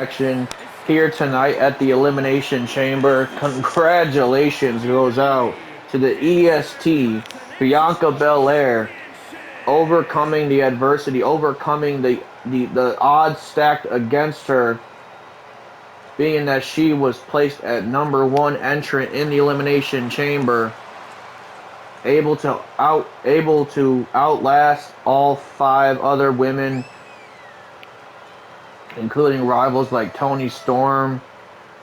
action here tonight at the Elimination Chamber. Congratulations goes out to the EST, Bianca Belair, overcoming the adversity, overcoming the odds stacked against her, being that she was placed at #1 entrant in the Elimination Chamber, able to outlast all 5 other women, including rivals like Toni Storm,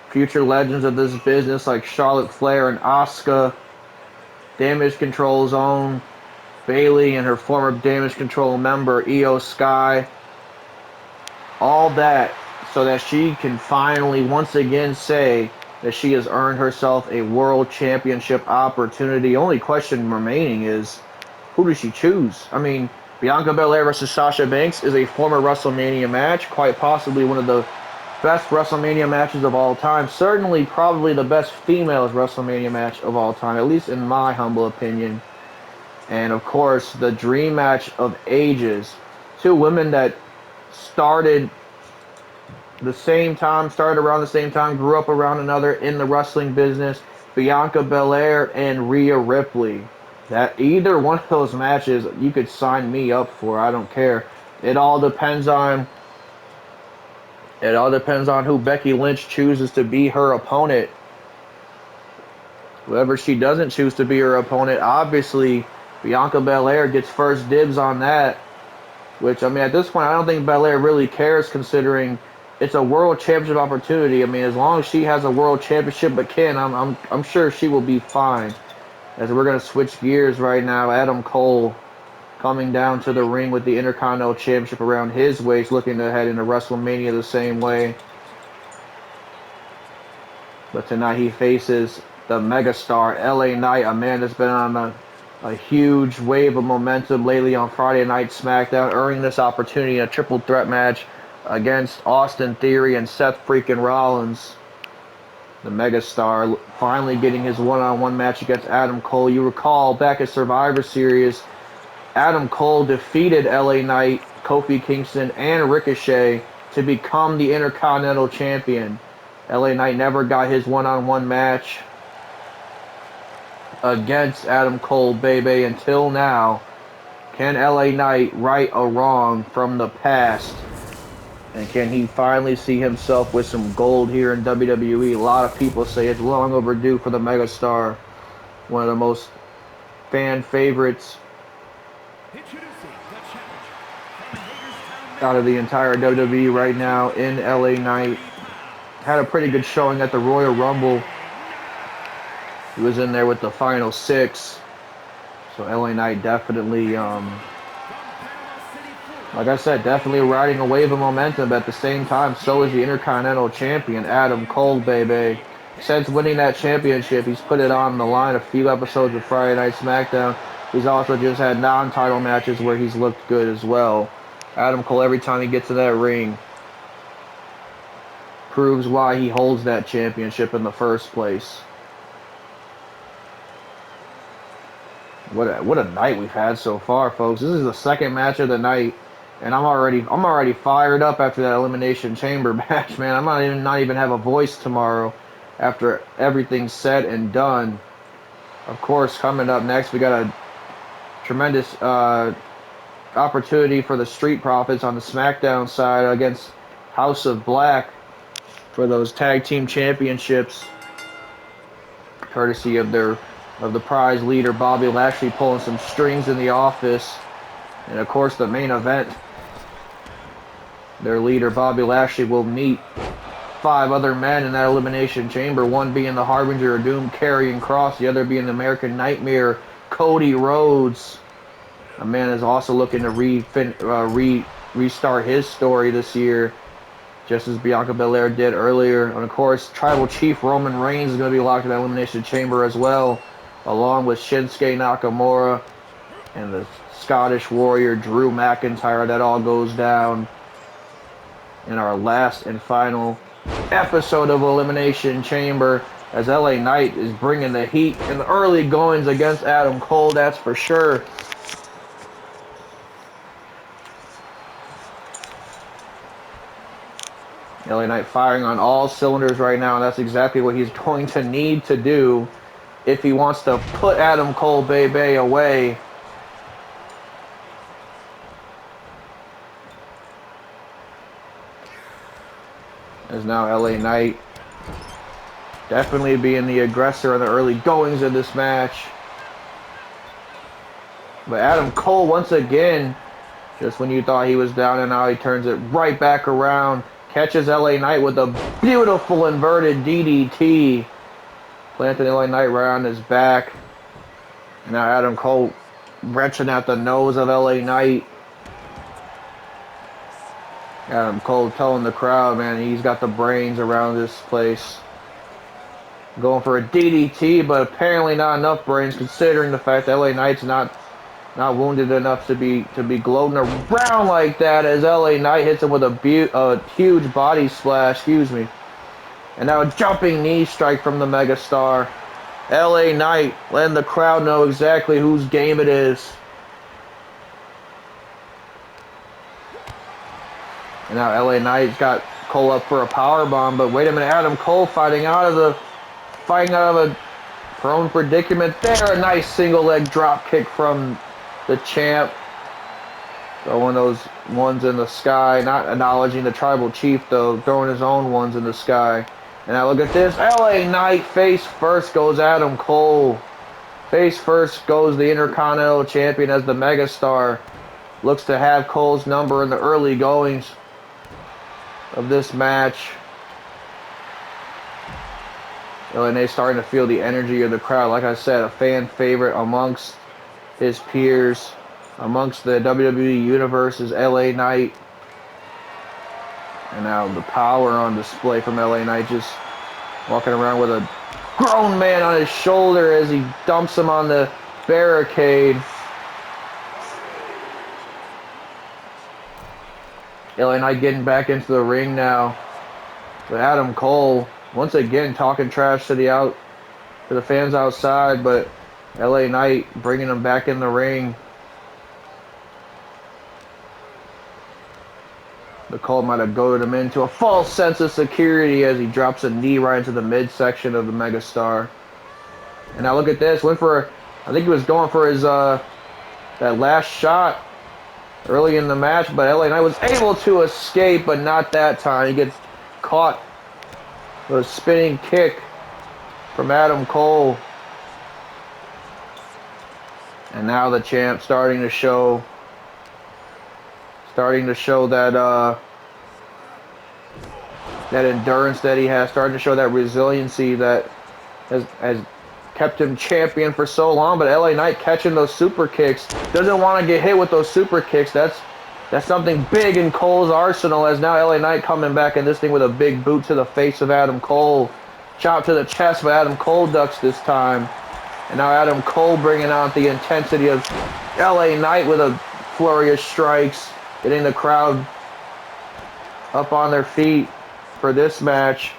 future legends of this business like Charlotte Flair and Asuka, Damage Control's own Bayley and her former Damage Control member Io Sky. All that so that she can finally once again say that she has earned herself a world championship opportunity. Only question remaining is, who does she choose? I mean, Bianca Belair versus Sasha Banks is a former WrestleMania match, quite possibly one of the best WrestleMania matches of all time. Certainly, probably the best female WrestleMania match of all time, at least in my humble opinion. And of course, the dream match of ages. 2 women that started around the same time, grew up around another in the wrestling business. Bianca Belair and Rhea Ripley. That either one of those matches you could sign me up for. I don't care. It all depends on who Becky Lynch chooses to be her opponent. Whoever she doesn't choose to be her opponent, obviously Bianca Belair gets first dibs on that. Which, I mean, at this point, I don't think Belair really cares, considering it's a world championship opportunity. I mean, as long as she has a world championship, but I'm sure she will be fine. As we're going to switch gears right now, Adam Cole coming down to the ring with the Intercontinental Championship around his waist, looking to head into WrestleMania the same way. But tonight he faces the megastar LA Knight, a man that's been on a huge wave of momentum lately on Friday Night SmackDown, earning this opportunity in a triple threat match against Austin Theory and Seth freaking Rollins. The megastar finally getting his one-on-one match against Adam Cole. You recall back at Survivor Series, Adam Cole defeated LA Knight, Kofi Kingston, and Ricochet to become the Intercontinental Champion. LA Knight never got his one-on-one match against Adam Cole, baby, until now. Can LA Knight right a wrong from the past? And can he finally see himself with some gold here in WWE? A lot of people say it's long overdue for the megastar. One of the most fan favorites out of the entire WWE right now in LA Knight. Had a pretty good showing at the Royal Rumble. He was in there with the final 6. So LA Knight definitely, like I said, definitely riding a wave of momentum. But at the same time, so is the Intercontinental Champion, Adam Cole, baby. Since winning that championship, he's put it on the line a few episodes of Friday Night SmackDown. He's also just had non-title matches where he's looked good as well. Adam Cole, every time he gets in that ring, proves why he holds that championship in the first place. What a night we've had so far, folks. This is the second match of the night, and I'm already fired up after that Elimination Chamber match, man. I might not even have a voice tomorrow after everything's said and done. Of course, coming up next, we got a tremendous opportunity for the Street Profits on the SmackDown side against House of Black for those tag team championships, courtesy of the prize leader Bobby Lashley pulling some strings in the office. And of course, the main event, their leader Bobby Lashley will meet 5 other men in that Elimination Chamber, one being the Harbinger of Doom, Karrion Kross, the other being the American Nightmare, Cody Rhodes. A man is also looking to restart his story this year, just as Bianca Belair did earlier. And of course, Tribal Chief Roman Reigns is going to be locked in that Elimination Chamber as well, along with Shinsuke Nakamura and the Scottish Warrior Drew McIntyre. That all goes down in our last and final episode of Elimination Chamber, as LA Knight is bringing the heat in the early goings against Adam Cole, that's for sure. LA Knight firing on all cylinders right now, and that's exactly what he's going to need to do if he wants to put Adam Cole Bay away. As now LA Knight definitely being the aggressor in the early goings of this match. But Adam Cole, once again, just when you thought he was down and out, he turns it right back around. Catches LA Knight with a beautiful inverted DDT. Planting LA Knight right on his back. And now Adam Cole wrenching at the nose of LA Knight. Adam Cole telling the crowd, man, he's got the brains around this place. Going for a DDT, but apparently not enough brains considering the fact that LA Knight's not wounded enough to be gloating around like that as LA Knight hits him with a huge body splash, excuse me. And now a jumping knee strike from the Megastar. LA Knight letting the crowd know exactly whose game it is. And now LA Knight's got Cole up for a powerbomb, but wait a minute, Adam Cole fighting out of a prone predicament there. A nice single leg drop kick from the champ. Throwing those ones in the sky, not acknowledging the tribal chief though, throwing his own ones in the sky. And now look at this, LA Knight face first goes Adam Cole. Face first goes the Intercontinental Champion as the Megastar looks to have Cole's number in the early goings of this match. LA Knight starting to feel the energy of the crowd. Like I said, a fan favorite amongst his peers, amongst the WWE Universe is LA Knight. And now the power on display from LA Knight, just walking around with a grown man on his shoulder as he dumps him on the barricade. LA Knight getting back into the ring now. But Adam Cole once again talking trash to the fans outside, but LA Knight bringing him back in the ring. The Cole might have goaded him into a false sense of security as he drops a knee right into the midsection of the Megastar. And now look at this. I think he was going for his that last shot early in the match, but LA Knight was able to escape, but not that time. He gets caught with a spinning kick from Adam Cole. And now the champ starting to show that that endurance that he has, starting to show that resiliency that has kept him champion for so long. But LA Knight catching those super kicks, doesn't want to get hit with those super kicks. That's something big in Cole's arsenal, as now LA Knight coming back in this thing with a big boot to the face of Adam Cole. Chop to the chest, but Adam Cole ducks this time. And now Adam Cole bringing out the intensity of LA Knight with a flurry of strikes, getting the crowd up on their feet for this match.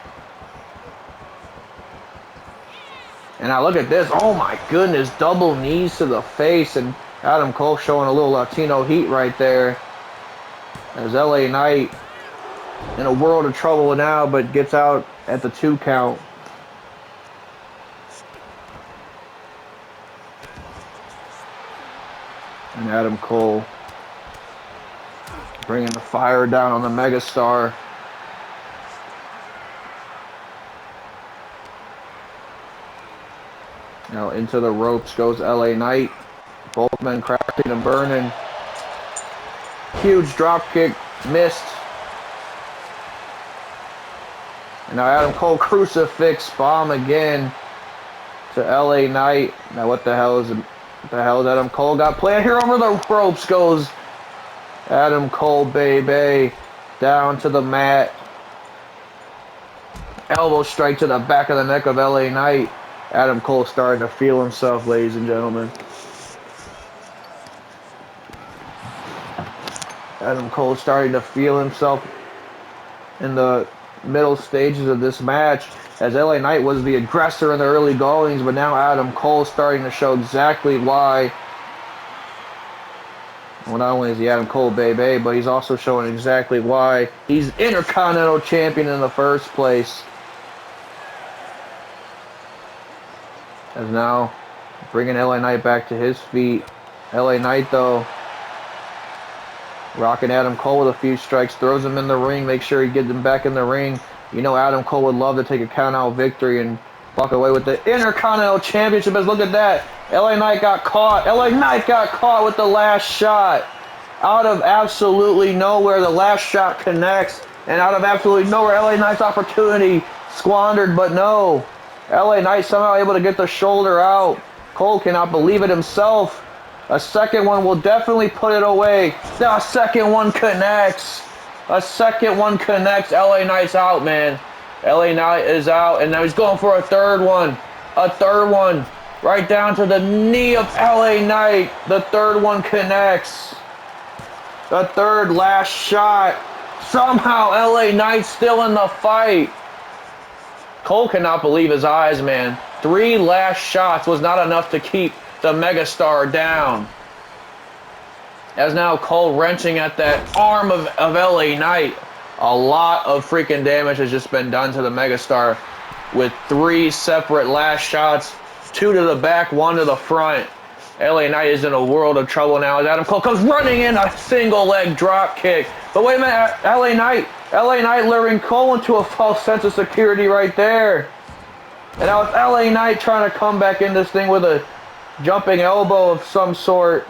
And now look at this. Oh my goodness, double knees to the face, and Adam Cole showing a little Latino heat right there. As LA Knight in a world of trouble now, but gets out at the 2 count. And Adam Cole bringing the fire down on the Megastar. Now into the ropes goes LA Knight. Both men crashing and burning. Huge drop kick, missed. And now Adam Cole crucifix bomb again to LA Knight. Now what the hell is Adam Cole got planned here? Over the ropes goes Adam Cole, baby, down to the mat. Elbow strike to the back of the neck of LA Knight. Adam Cole starting to feel himself, ladies and gentlemen. Adam Cole starting to feel himself in the middle stages of this match, as LA Knight was the aggressor in the early goings, but now Adam Cole starting to show exactly why Well, not only is he Adam Cole baby, but he's also showing exactly why he's Intercontinental Champion in the first place. As now, bringing LA Knight back to his feet. LA Knight, though, rocking Adam Cole with a few strikes, throws him in the ring, make sure he gets him back in the ring. You know Adam Cole would love to take a count-out victory and walk away with the Intercontinental Championship. As look at that. LA Knight got caught. LA Knight got caught with the last shot. Out of absolutely nowhere, the last shot connects. And out of absolutely nowhere, LA Knight's opportunity squandered, but no. LA Knight somehow able to get the shoulder out. Cole cannot believe it himself. A second one will definitely put it away. The second one connects. A second one connects. LA Knight's out, man. LA Knight is out, and now he's going for a third one. A third one. Right down to the knee of LA Knight. The third one connects. The third last shot. Somehow LA Knight's still in the fight. Cole cannot believe his eyes, man. 3 last shots was not enough to keep the megastar down. As now Cole wrenching at that arm of LA Knight. A lot of freaking damage has just been done to the megastar with 3 separate last shots. 2 to the back, 1 to the front. LA Knight is in a world of trouble now as Adam Cole comes running in a single leg drop kick. But wait a minute, LA Knight luring Cole into a false sense of security right there. And now it's LA Knight trying to come back in this thing with a jumping elbow of some sort.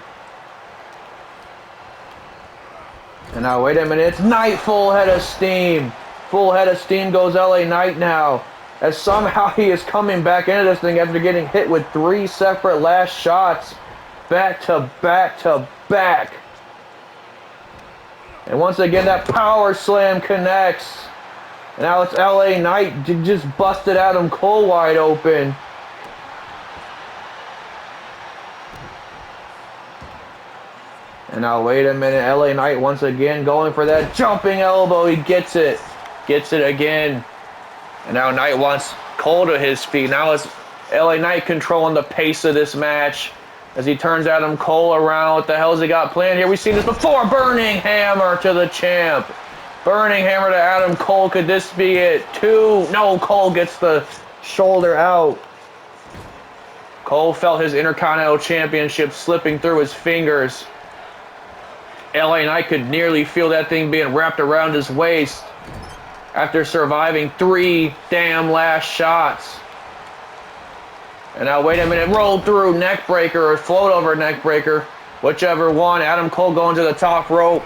And now wait a minute, it's Knight full head of steam. Full head of steam goes LA Knight now. As somehow he is coming back into this thing after getting hit with 3 separate last shots. Back to back to back. And once again, that power slam connects. And now it's LA Knight just busted Adam Cole wide open. And now wait a minute, LA Knight once again going for that jumping elbow. He gets it. Gets it again. And now Knight wants Cole to his feet. Now it's LA Knight controlling the pace of this match as he turns Adam Cole around. What the hell has he got planned here? We've seen this before. Burning hammer to the champ. Burning hammer to Adam Cole. Could this be it? 2. No, Cole gets the shoulder out. Cole felt his Intercontinental Championship slipping through his fingers. LA Knight could nearly feel that thing being wrapped around his waist after surviving 3 damn last shots. And now wait a minute, roll through neck breaker or float over neck breaker, whichever one. Adam Cole going to the top rope.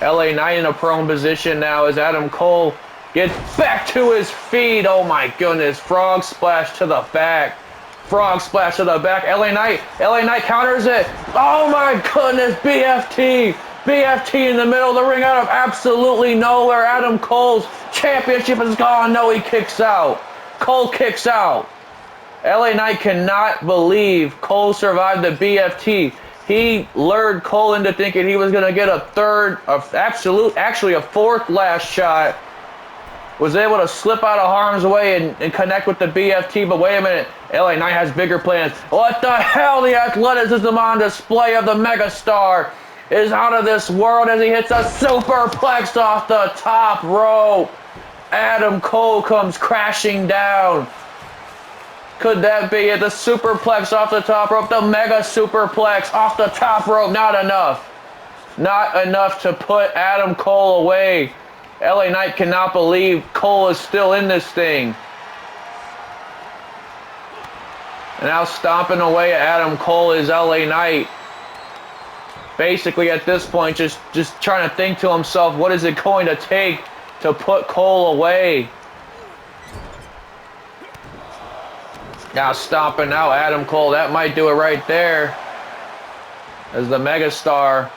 LA Knight in a prone position now as Adam Cole gets back to his feet. Oh my goodness, frog splash to the back. Frog splash to the back. LA Knight counters it. Oh my goodness, BFT. BFT in the middle of the ring out of absolutely nowhere. Adam Cole's championship is gone. No, he kicks out. Cole kicks out. LA Knight cannot believe Cole survived the BFT. He lured Cole into thinking he was going to get a actually a 4th last shot. Was able to slip out of harm's way and connect with the BFT, but wait a minute. LA Knight has bigger plans. What the hell? The athleticism on display of the megastar is out of this world as he hits a superplex off the top rope. Adam Cole comes crashing down. Could that be it? The superplex off the top rope, the mega superplex off the top rope. Not enough. Not enough to put Adam Cole away. LA Knight cannot believe Cole is still in this thing. And now stomping away at Adam Cole is LA Knight. Basically at this point just trying to think to himself, what is it going to take to put Cole away? Now stomping out Adam Cole. That might do it right there. As the megastar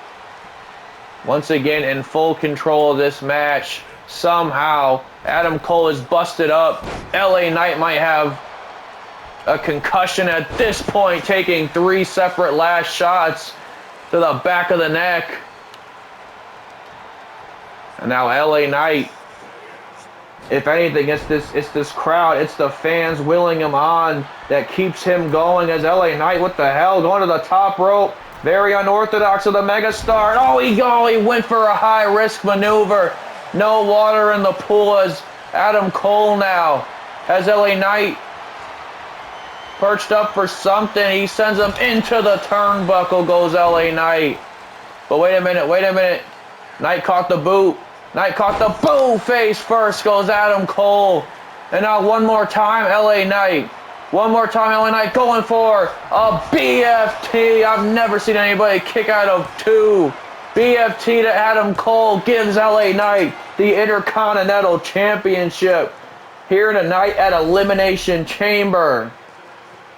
once again in full control of this match. Somehow Adam Cole is busted up. LA Knight might have a concussion at this point, taking 3 separate last shots to the back of the neck. And now LA Knight, if anything, it's this crowd, it's the fans willing him on that keeps him going. As LA Knight, what the hell, going to the top rope. Very unorthodox of the megastar. Oh, he went for a high-risk maneuver. No water in the pool as Adam Cole now has LA Knight perched up for something. He sends him into the turnbuckle, goes LA Knight. But wait a minute. Knight caught the boot. Knight caught the boot face first, goes Adam Cole. And now one more time, LA Knight. One more time, LA Knight going for a BFT. I've never seen anybody kick out of two. BFT to Adam Cole gives LA Knight the Intercontinental Championship here tonight at Elimination Chamber.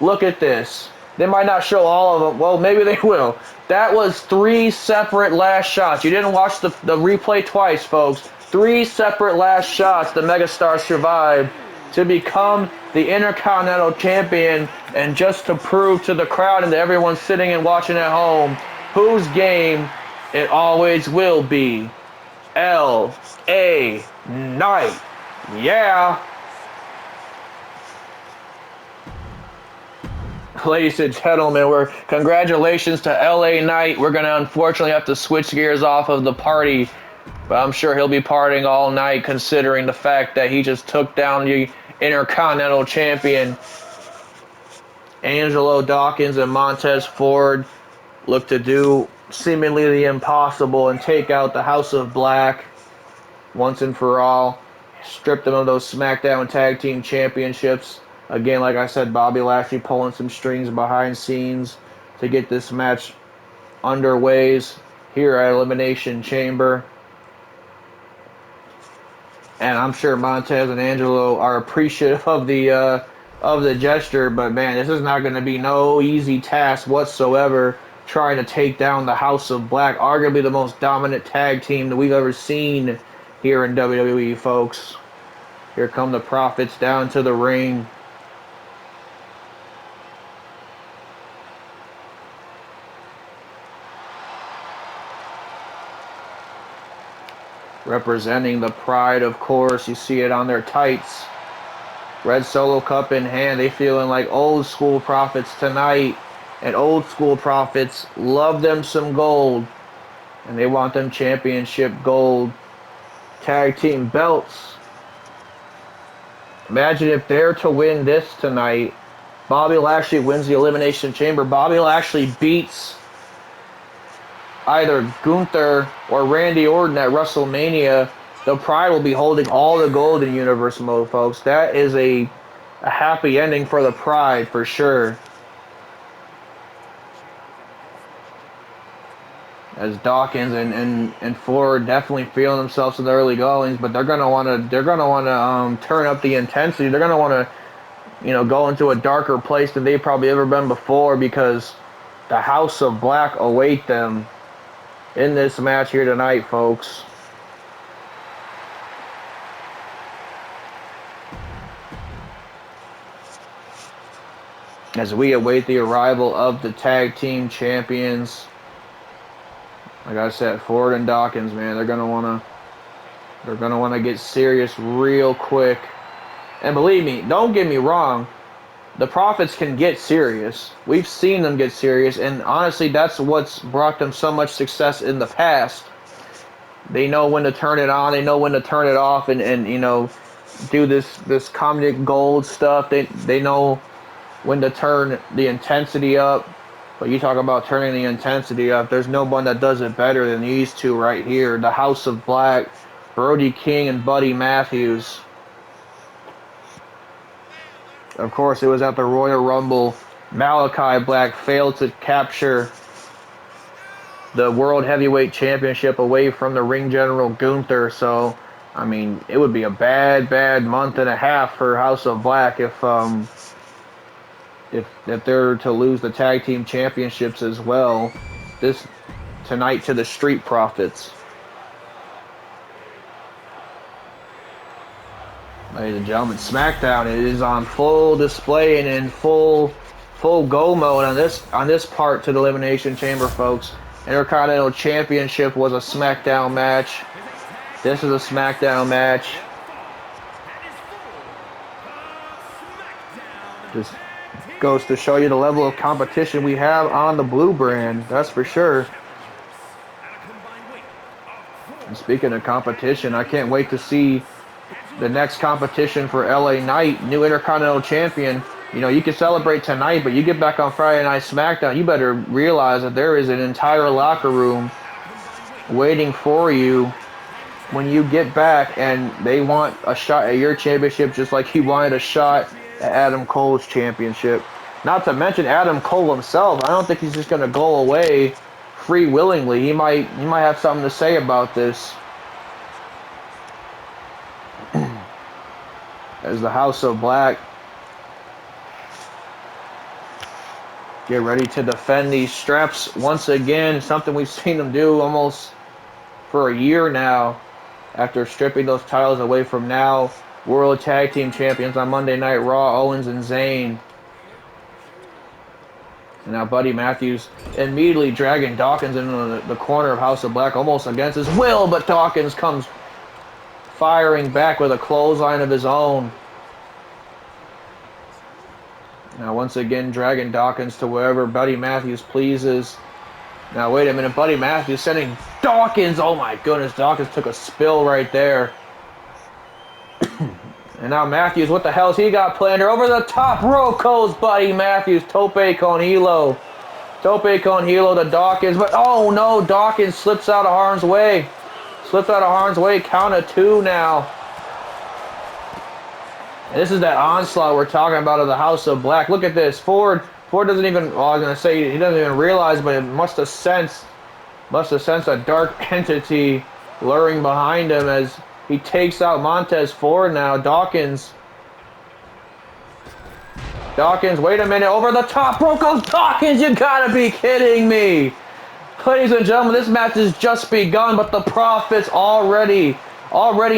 Look at this. They might not show all of them. Well, maybe they will. That was 3 separate last shots. You didn't watch the replay twice, folks. 3 separate last shots the megastar survived to become the Intercontinental Champion, and just to prove to the crowd and to everyone sitting and watching at home whose game it always will be. L.A. Knight. Yeah. Ladies and gentlemen, congratulations to LA Knight. We're going to unfortunately have to switch gears off of the party, but I'm sure he'll be partying all night considering the fact that he just took down the Intercontinental Champion. Angelo Dawkins and Montez Ford look to do seemingly the impossible and take out the House of Black once and for all. Strip them of those SmackDown Tag Team Championships. Again, like I said, Bobby Lashley pulling some strings behind scenes to get this match underway here at Elimination Chamber. And I'm sure Montez and Angelo are appreciative of the gesture, but man, this is not going to be no easy task whatsoever trying to take down the House of Black, arguably the most dominant tag team that we've ever seen here in WWE, folks. Here come the Profits down to the ring. Representing the Pride, of course. You see it on their tights. Red Solo Cup in hand. They feeling like old school Profits tonight. And old school Profits love them some gold. And they want them championship gold tag team belts. Imagine if they're to win this tonight. Bobby Lashley wins the Elimination Chamber. Bobby Lashley beats either Gunther or Randy Orton at WrestleMania. The Pride will be holding all the gold in Universe mode, folks. That is a happy ending for the Pride for sure. As Dawkins and Ford definitely feeling themselves in the early goings, but they're gonna want to turn up the intensity. They're gonna want to go into a darker place than they've probably ever been before, because the House of Black await them in this match here tonight, folks. As we await the arrival of the tag team champions. Like I said, Ford and Dawkins, man, they're gonna wanna get serious real quick. And believe me, don't get me wrong, the Profits can get serious. We've seen them get serious, and honestly, that's what's brought them so much success in the past. They know when to turn it on, they know when to turn it off, and do this comedic gold stuff. They know when to turn the intensity up. But you talk about turning the intensity up, there's no one that does it better than these two right here. The House of Black, Brody King and Buddy Matthews. Of course, it was at the Royal Rumble. Malachi Black failed to capture the World Heavyweight Championship away from the ring general Gunther. So, I mean, it would be a bad month and a half for House of Black if they're to lose the tag team championships as well this tonight to the Street Profits. Ladies and gentlemen, SmackDown is on full display and in full go mode on this part to the Elimination Chamber, folks. Intercontinental Championship was a SmackDown match. This is a SmackDown match. Just Goes to show you the level of competition we have on the blue brand. That's for sure. And speaking of competition, I can't wait to see the next competition for LA Knight, new Intercontinental Champion. You know, you can celebrate tonight, but you get back on Friday Night SmackDown, you better realize that there is an entire locker room waiting for you when you get back, and they want a shot at your championship just like he wanted a shot at Adam Cole's championship. Not to mention Adam Cole himself. I don't think he's just going to go away free willingly. He might have something to say about this. As the House of Black get ready to defend these straps once again. Something we've seen them do almost for a year now, after stripping those titles away from now World Tag Team Champions on Monday Night Raw, Owens and Zayn. And now Buddy Matthews immediately dragging Dawkins into the corner of House of Black, almost against his will, but Dawkins comes firing back with a clothesline of his own. Now once again dragging Dawkins to wherever Buddy Matthews pleases. Now wait a minute, Buddy Matthews sending Dawkins. Oh my goodness, Dawkins took a spill right there. And now Matthews, what the hell's he got planned? Over the top rope goes Buddy Matthews. Tope con hilo. Tope con hilo to Dawkins. But oh no, Dawkins slips out of harm's way. Slips out of harm's way. Count of 2 now. And this is that onslaught we're talking about of the House of Black. Look at this. Ford doesn't even, well, I was going to say he doesn't even realize, but it must have sensed a dark entity luring behind him as he takes out Montez Ford now. Dawkins, wait a minute. Over the top rope goes Dawkins. You gotta be kidding me. Ladies and gentlemen, this match has just begun, but the Profits already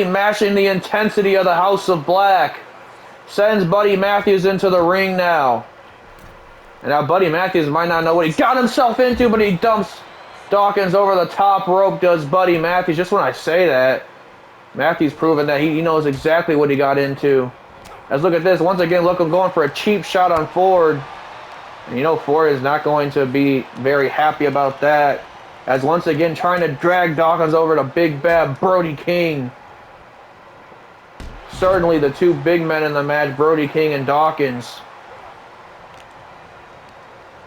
matching the intensity of the House of Black. Sends Buddy Matthews into the ring now. And now Buddy Matthews might not know what he got himself into, but he dumps Dawkins over the top rope, does Buddy Matthews. Just when I say that, Matthews proving that he knows exactly what he got into. Let's look at this. Once again, look, I'm going for a cheap shot on Ford. And you know Ford is not going to be very happy about that. As once again trying to drag Dawkins over to Big Bad Brody King. Certainly the two big men in the match, Brody King and Dawkins.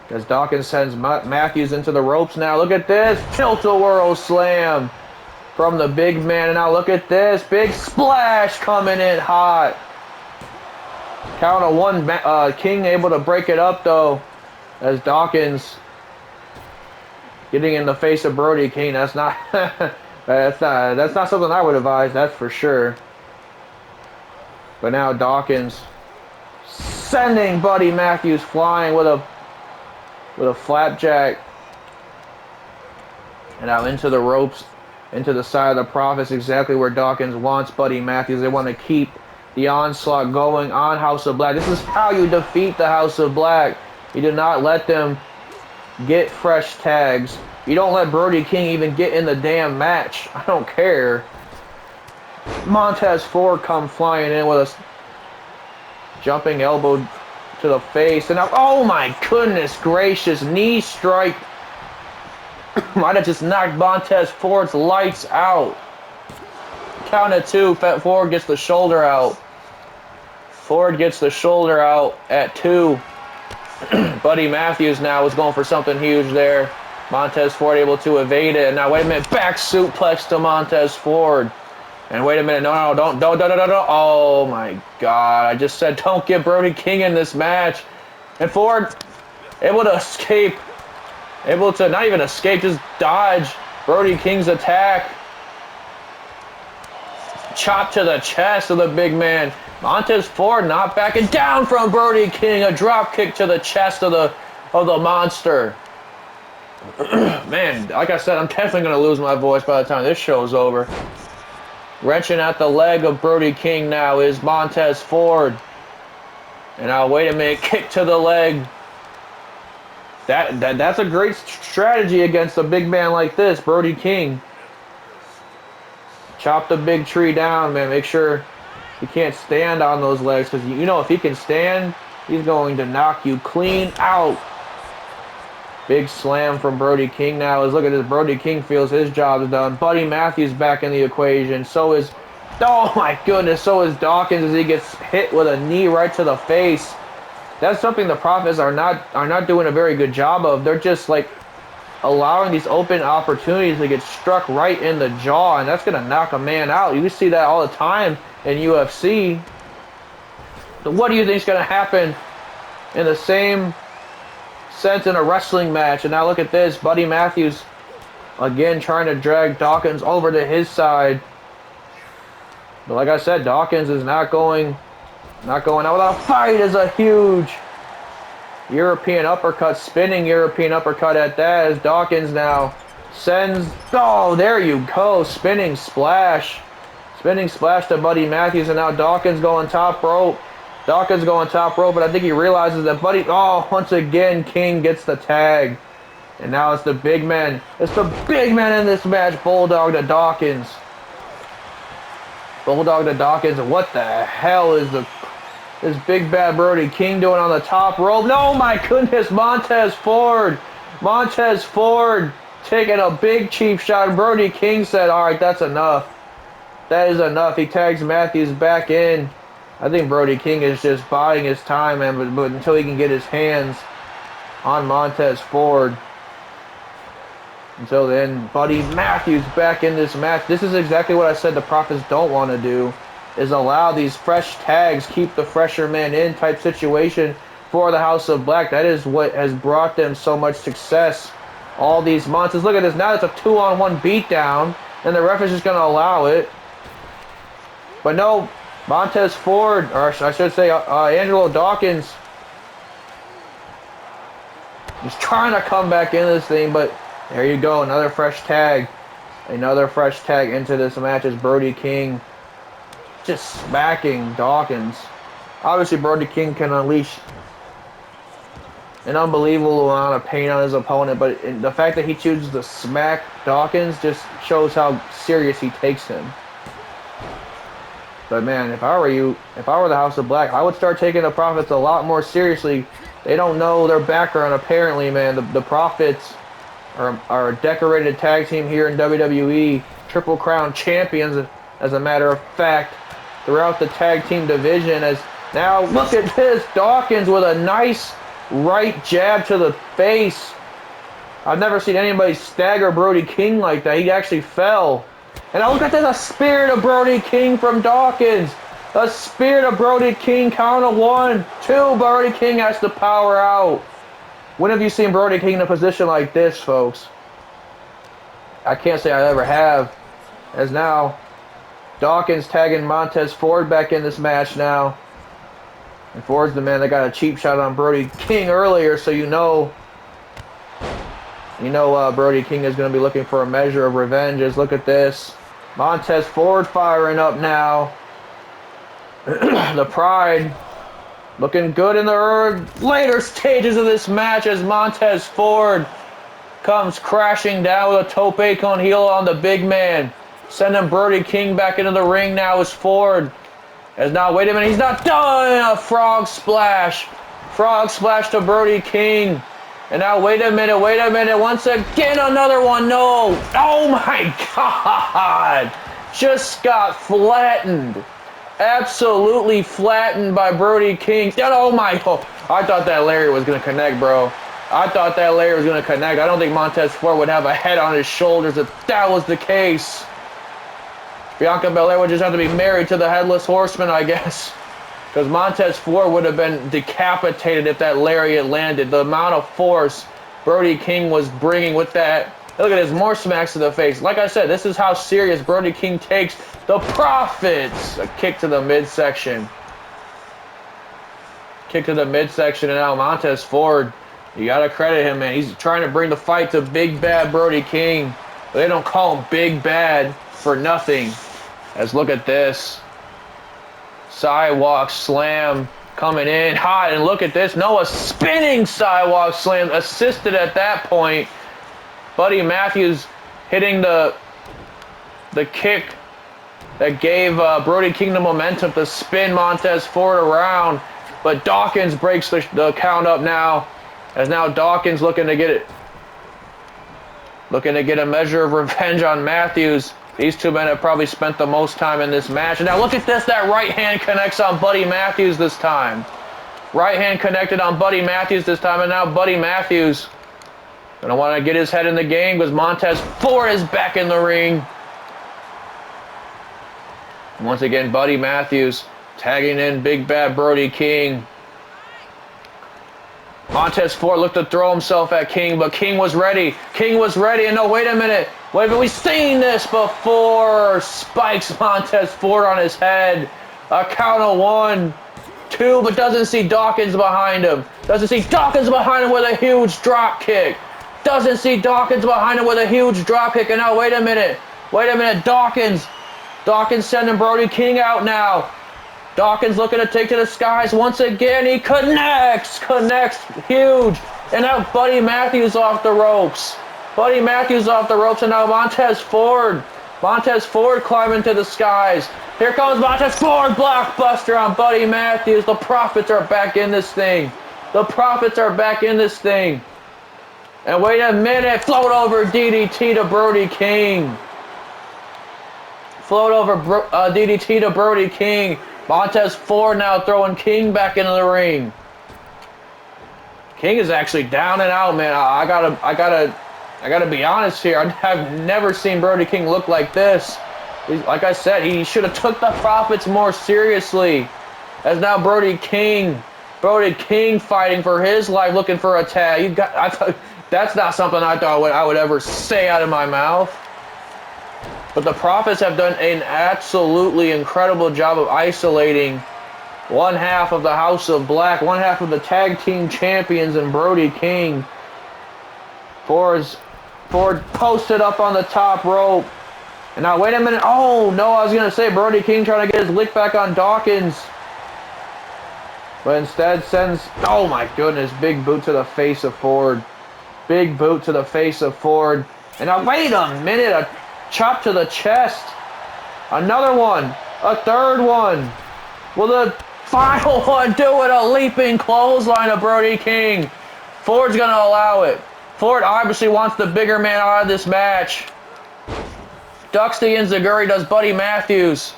As Dawkins sends Matthews into the ropes now. Look at this. Tilt-a-whirl slam from the big man. And now look at this. Big splash coming in hot. Count of 1. King able to break it up though. As Dawkins getting in the face of Brody King. That's not that's not something I would advise, that's for sure. But now Dawkins sending Buddy Matthews flying with a flapjack. And now into the ropes, into the side of the Profits, exactly where Dawkins wants Buddy Matthews. They want to keep the onslaught going on House of Black. This is how you defeat the House of Black. You do not let them get fresh tags. You don't let Brody King even get in the damn match. I don't care. Montez Ford come flying in with a jumping elbow to the face. And now, oh my goodness gracious, knee strike. Might have just knocked Montez Ford's lights out. Count of 2, Ford gets the shoulder out. Ford gets the shoulder out at 2. Buddy Matthews now is going for something huge there. Montez Ford able to evade it. And now, wait a minute, back suplex to Montez Ford. And wait a minute, no, don't. Oh my God, I just said don't get Brody King in this match. And Ford able to escape. Able to not even escape, just dodge Brody King's attack. Chop to the chest of the big man. Montez Ford not backing down from Brody King. A drop kick to the chest of the monster. Man, like I said, I'm definitely going to lose my voice by the time this show's over. Wrenching at the leg of Brody King now is Montez Ford. And now, wait a minute, kick to the leg. That's a great strategy against a big man like this, Brody King. Chop the big tree down, man. Make sure he can't stand on those legs, because you know if he can stand, He's going to knock you clean out. Big slam from Brody King now. As look at this, Brody King feels his job is done. Buddy Matthews back in the equation. So is, oh my goodness, so is Dawkins as he gets hit with a knee right to the face. That's something the Profits are not doing a very good job of. They're just like allowing these open opportunities to get struck right in the jaw, and that's gonna knock a man out. You see that all the time in UFC. So what do you think is gonna happen in the same sense in a wrestling match? And now look at this, Buddy Matthews again trying to drag Dawkins over to his side. But like I said, Dawkins is not going out without a fight. Is a huge European uppercut, spinning European uppercut at that, as Dawkins now sends, oh, there you go, spinning splash to Buddy Matthews, and now Dawkins going top rope. But I think he realizes that Buddy, oh, once again, King gets the tag. And now it's the big men. It's the big men in this match. Bulldog to Dawkins. And what the hell is this big bad Brody King doing on the top rope? No, my goodness, Montez Ford taking a big cheap shot. Brody King said, all right, that's enough. That is enough. He tags Matthews back in. I think Brody King is just biding his time, man, but until he can get his hands on Montez Ford. Until then, Buddy Matthews back in this match. This is exactly what I said the Profits don't want to do, is allow these fresh tags, keep the fresher man in type situation for the House of Black. That is what has brought them so much success all these months. Look at this. Now it's a 2-on-1 beatdown, and the ref is just going to allow it. But no, Montez Ford, or I should say Angelo Dawkins, he's trying to come back into this thing, but there you go. Another fresh tag into this match as Brody King just smacking Dawkins. Obviously, Brody King can unleash an unbelievable amount of pain on his opponent, but the fact that he chooses to smack Dawkins just shows how serious he takes him. But man, if I were the House of Black, I would start taking the Profits a lot more seriously. They don't know their background, apparently, man. The Profits are a decorated tag team here in WWE, Triple Crown champions, as a matter of fact, throughout the tag team division. As now, look at this, Dawkins with a nice right jab to the face. I've never seen anybody stagger Brody King like that. He actually fell. And now look at this, a spear to Brody King from Dawkins. A spear to Brody King, count of 1, 2. Brody King has to power out. When have you seen Brody King in a position like this, folks? I can't say I ever have. As now, Dawkins tagging Montez Ford back in this match now. And Ford's the man that got a cheap shot on Brody King earlier, so you know Brody King is going to be looking for a measure of revenge. As look at this. Montez Ford firing up now. The Pride looking good in the later stages of this match as Montez Ford comes crashing down with a tope con heel on the big man. Sending Brody King back into the ring now as Ford. As now, wait a minute, he's not done! A frog splash. Frog splash to Brody King. And now, wait a minute, once again, another one, no! Oh my God! Just got flattened. Absolutely flattened by Brody King. Oh my, I thought that lariat was going to connect, bro. I don't think Montez Ford would have a head on his shoulders if that was the case. Bianca Belair would just have to be married to the Headless Horseman, I guess. Because Montez Ford would have been decapitated if that lariat landed. The amount of force Brody King was bringing with that. Look at this, more smacks to the face. Like I said, this is how serious Brody King takes the Profits. A kick to the midsection. And now Montez Ford, you got to credit him, man. He's trying to bring the fight to Big Bad Brody King. But they don't call him Big Bad for nothing. As look at this. Sidewalk slam coming in hot, and look at this. No, a spinning sidewalk slam assisted at that point. Buddy Matthews hitting the kick that gave Brody King the momentum to spin Montez Ford around. But Dawkins breaks the count up now. As now Dawkins looking to get it. Looking to get a measure of revenge on Matthews. These two men have probably spent the most time in this match. And now look at this. That right hand connects on Buddy Matthews this time. Right hand connected on Buddy Matthews this time. And now Buddy Matthews gonna want to get his head in the game because Montez Ford is back in the ring. Once again, Buddy Matthews tagging in Big Bad Brody King. Montez Ford looked to throw himself at King, but King was ready. King was ready, and no, wait a minute. Wait a minute, we've seen this before. Spikes Montez Ford on his head. A count of 1, 2, but doesn't see Dawkins behind him. Doesn't see Dawkins behind him with a huge drop kick. Doesn't see Dawkins behind him with a huge drop kick. And now, wait a minute. Wait a minute, Dawkins. Dawkins sending Brody King out now. Dawkins looking to take to the skies once again. He connects huge. And now Buddy Matthews off the ropes. Buddy Matthews off the ropes, and now Montez Ford climbing to the skies. Here comes Montez Ford, blockbuster on Buddy Matthews. The Profits are back in this thing. The Profits are back in this thing. And wait a minute, float over DDT to Brody King. Float over DDT to Brody King. Montez Ford now throwing King back into the ring. King is actually down and out, man. I gotta be honest here. I've never seen Brody King look like this. Like I said, he should have took the Profits more seriously. As now Brody King fighting for his life, looking for a tag. That's not something I thought I would ever say out of my mouth. But the Profits have done an absolutely incredible job of isolating one half of the House of Black, one half of the tag team champions, and Brody King. Ford posted up on the top rope. And now, wait a minute. Oh, no, I was going to say Brody King trying to get his lick back on Dawkins. But instead sends, oh my goodness, big boot to the face of Ford. Big boot to the face of Ford. And now, wait a minute. A chop to the chest. Another one. A third one. Will the final one do it? A leaping clothesline of Brody King. Ford's going to allow it. Ford obviously wants the bigger man out of this match. Ducks the enziguri, does Buddy Matthews.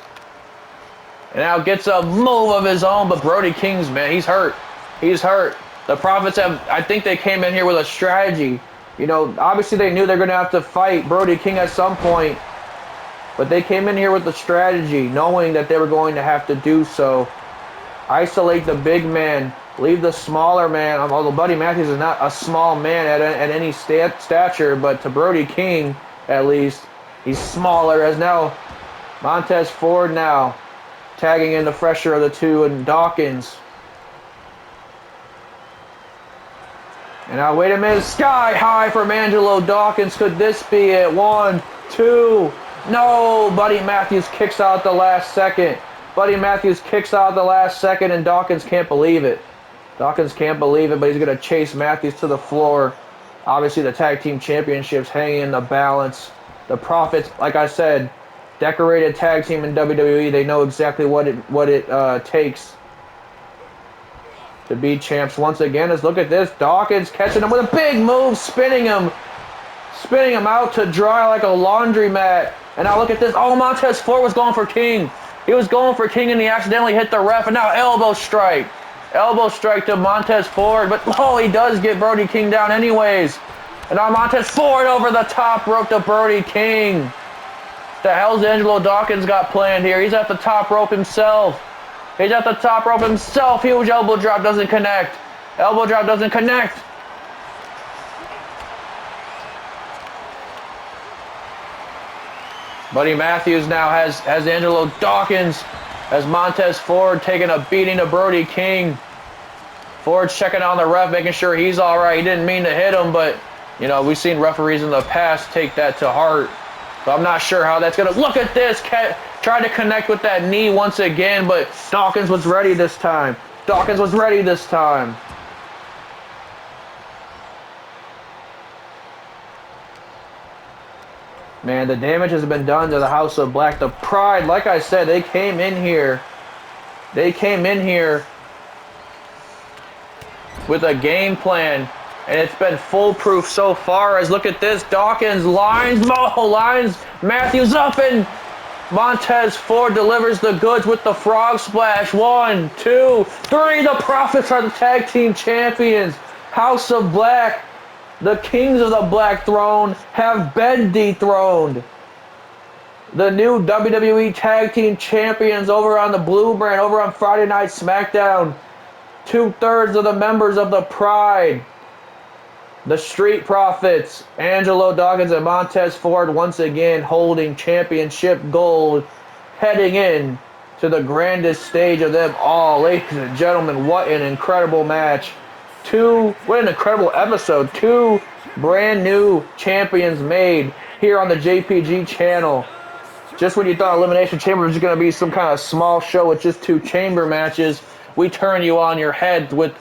And now gets a move of his own, but Brody King's, man, he's hurt. He's hurt. The Profits have, I think they came in here with a strategy. You know, obviously they knew they're going to have to fight Brody King at some point. But they came in here with a strategy, knowing that they were going to have to do so. Isolate the big man. Leave the smaller man. Although Buddy Matthews is not a small man at any stature, but to Brody King, at least, he's smaller. As now Montez Ford now tagging in the fresher of the two, and Dawkins. And now, wait a minute, sky high from Angelo Dawkins. Could this be it? 1, 2. No, Buddy Matthews kicks out the last second. Buddy Matthews kicks out the last second, and Dawkins can't believe it. Dawkins can't believe it, but he's going to chase Matthews to the floor. Obviously, the tag team championships hanging in the balance. The Profits, like I said, decorated tag team in WWE. They know exactly what it takes to be champs once again. Let's look at this. Dawkins catching him with a big move, spinning him out to dry like a laundromat. And now look at this. Oh, Montez Ford was going for King. He was going for King, and he accidentally hit the ref. And now elbow strike. Elbow strike to Montez Ford. But, oh, he does get Brody King down anyways. And now Montez Ford over the top rope to Brody King. The hell's Angelo Dawkins got planned here? He's at the top rope himself. He's at the top rope himself. Huge elbow drop, doesn't connect. Elbow drop doesn't connect. Buddy Matthews now has Angelo Dawkins, as Montez Ford taking a beating to Brody King. Ford's checking on the ref, making sure he's all right. He didn't mean to hit him, but, you know, we've seen referees in the past take that to heart. So I'm not sure how that's going to... Look at this. Tried to connect with that knee once again, but Dawkins was ready this time. Dawkins was ready this time. Man, the damage has been done to the House of Black. The Pride, like I said, they came in here with a game plan, and it's been foolproof so far. As look at this, Dawkins lines Matthews up, and Montez Ford delivers the goods with the frog splash. 1, 2, 3. The Profits are the tag team champions. House of Black, the kings of the Black Throne, have been dethroned. The new WWE Tag Team Champions over on the Blue Brand, over on Friday Night SmackDown. 2/3 of the members of the Pride, the Street Profits, Angelo Dawkins and Montez Ford, once again holding championship gold, heading in to the grandest stage of them all. Ladies and gentlemen, what an incredible match. What an incredible episode. 2 brand new champions made here on the JPG channel. Just when you thought Elimination Chamber was going to be some kind of small show with just 2 chamber matches, we turn you on your head with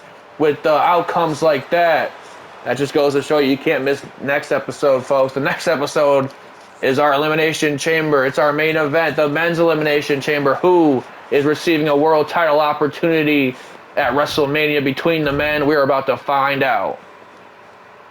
outcomes like that. That just goes to show you can't miss next episode, folks. The next episode is our Elimination Chamber. It's our main event, the Men's Elimination Chamber. Who is receiving a world title opportunity at WrestleMania between the men? We're about to find out.